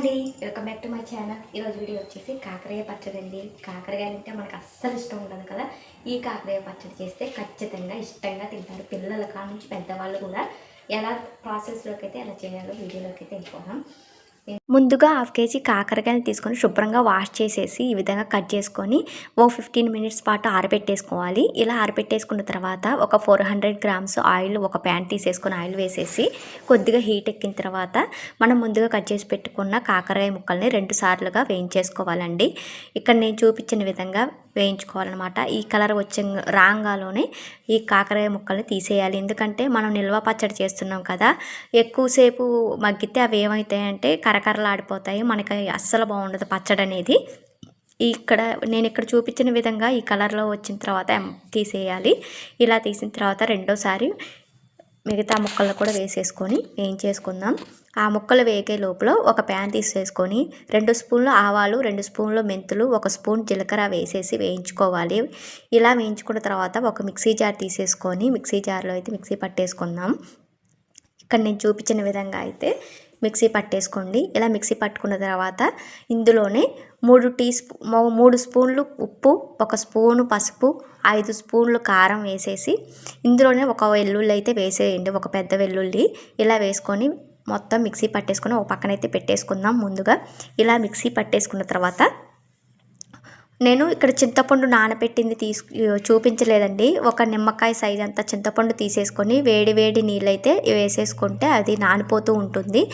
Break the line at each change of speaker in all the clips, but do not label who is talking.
అండి, welcome back to my channel. ఈరోజు video వచ్చేసి కాకరకాయ పచ్చడి అండి. కాకరకాయ అంటే మనకు అస్సలు ఇష్టం ఉండదు కదా. ఈ కాకరకాయ పచ్చడి చేస్తే ఖచ్చితంగా ఇష్టంగా తింటారు. పిల్లల కాడ నుంచి పెద్దవాళ్ళు కూడా. ఎలా ప్రాసెస్లోకి అయితే ఎలా చేయాలో వీడియోలోకి అయితే వెళ్ళిపోదాం. ముందుగా హాఫ్ కేజీ కాకరకాయలు తీసుకొని శుభ్రంగా వాష్ చేసేసి ఈ విధంగా కట్ చేసుకొని 15 మినిట్స్ పాటు ఆరబెట్టేసుకోవాలి. ఇలా ఆరబెట్టేసుకున్న తర్వాత ఒక 400 గ్రామ్స్ ఆయిల్ ఒక ప్యాన్ తీసేసుకొని ఆయిల్ వేసేసి కొద్దిగా హీట్ ఎక్కిన తర్వాత మనం ముందుగా కట్ చేసి పెట్టుకున్న కాకరకాయ ముక్కల్ని 2 సార్లుగా వేయించేసుకోవాలండి. ఇక్కడ నేను చూపించిన విధంగా వేయించుకోవాలన్నమాట. ఈ కలర్ వచ్చే రాగాలోనే ఈ కాకరకాయ ముక్కల్ని తీసేయాలి. ఎందుకంటే మనం నిల్వ పచ్చడి చేస్తున్నాం కదా, ఎక్కువసేపు మగ్గితే అవి ఏమవుతాయంటే కరకరలాడిపోతాయి. మనకి అస్సలు బాగుండదు పచ్చడి అనేది. నేను ఇక్కడ చూపించిన విధంగా ఈ కలర్లో వచ్చిన తర్వాత తీసేయాలి. ఇలా తీసిన తర్వాత రెండోసారి మిగతా ముక్కలు కూడా వేసేసుకొని వేయించేసుకుందాం. ఆ ముక్కలు వేగే లోపల ఒక ప్యాన్ తీసేసుకొని 2 స్పూన్లు ఆవాలు, 2 స్పూన్లు మెంతులు, 1 స్పూన్ జీలకర్ర వేసేసి వేయించుకోవాలి. ఇలా వేయించుకున్న తర్వాత ఒక మిక్సీ జార్ తీసేసుకొని మిక్సీ జార్లో అయితే మిక్సీ పట్టేసుకుందాం. ఇక్కడ నేను చూపించిన విధంగా అయితే మిక్సీ పట్టేసుకోండి. ఇలా మిక్సీ పట్టుకున్న తర్వాత ఇందులోనే 3 స్పూన్లు ఉప్పు, 1 స్పూను పసుపు, 5 స్పూన్లు కారం వేసేసి ఇందులోనే ఒక వెల్లుల్లి అయితే వేసేయండి, ఒక పెద్ద వెల్లుల్లి. ఇలా వేసుకొని మొత్తం మిక్సీ పట్టేసుకొని ఒక పక్కనైతే పెట్టేసుకుందాం. ముందుగా ఇలా మిక్సీ పట్టేసుకున్న తర్వాత నేను ఇక్కడ చింతపండు నానబెట్టింది చూపించలేదండి. ఒక నిమ్మకాయ సైజ్ అంతా చింతపండు తీసేసుకొని వేడి వేడి నీళ్ళైతే వేసేసుకుంటే అది నానిపోతూ ఉంటుంది.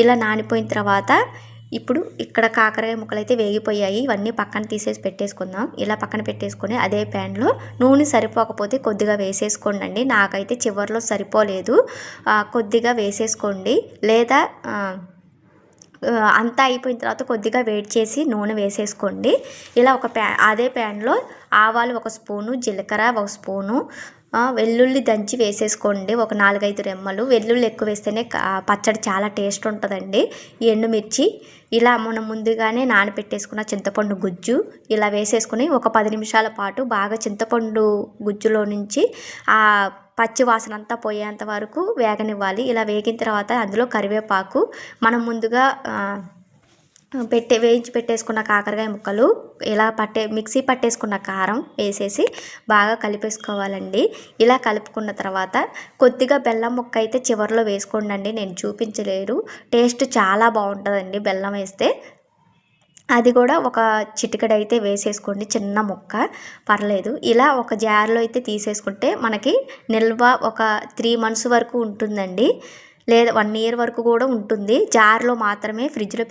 ఇలా నానిపోయిన తర్వాత ఇప్పుడు ఇక్కడ కాకరకాయ ముక్కలు అయితే వేగిపోయాయి. ఇవన్నీ పక్కన తీసేసి పెట్టేసుకుందాం. ఇలా పక్కన పెట్టేసుకొని అదే ప్యాన్లో నూనె సరిపోకపోతే కొద్దిగా వేసేసుకోండి. నాకైతే చివరిలో సరిపోలేదు, కొద్దిగా వేసేసుకోండి. లేదా అంతా అయిపోయిన తర్వాత కొద్దిగా వేడి చేసి నూనె వేసేసుకోండి. ఇలా అదే ప్యాన్లో ఆవాలు 1 స్పూను, జీలకర్ర 1 స్పూను, వెల్లుల్లి దంచి వేసేసుకోండి, ఒక 4-5 రెమ్మలు. వెల్లుల్లి ఎక్కువ వేస్తేనే పచ్చడి చాలా టేస్ట్ ఉంటుందండి. ఎండుమిర్చి, ఇలా మనం ముందుగానే నానబెట్టేసుకున్న చింతపండు గుజ్జు ఇలా వేసేసుకుని ఒక 10 నిమిషాల పాటు బాగా చింతపండు గుజ్జులో నుంచి ఆ పచ్చి వాసన అంతా పోయేంత వరకు వేగనివ్వాలి. ఇలా వేగిన తర్వాత అందులో కరివేపాకు, మనం ముందుగా వేయించి పెట్టేసుకున్న కాకరకాయ ముక్కలు, ఇలా మిక్సీ పట్టేసుకున్న కారం వేసేసి బాగా కలిపేసుకోవాలండి. ఇలా కలుపుకున్న తర్వాత కొద్దిగా బెల్లం ముక్క అయితే చివరిలో వేసుకోండి. నేను చూపించలేరు, టేస్ట్ చాలా బాగుంటుందండి బెల్లం వేస్తే. అది కూడా ఒక చిటికెడు అయితే వేసేసుకోండి, చిన్న ముక్క పర్లేదు. ఇలా ఒక జార్లో అయితే తీసేసుకుంటే మనకి నిల్వ ఒక 3 months వరకు ఉంటుందండి, లేదా 1 year వరకు కూడా ఉంటుంది. జార్లో మాత్రమే, ఫ్రిడ్జ్లో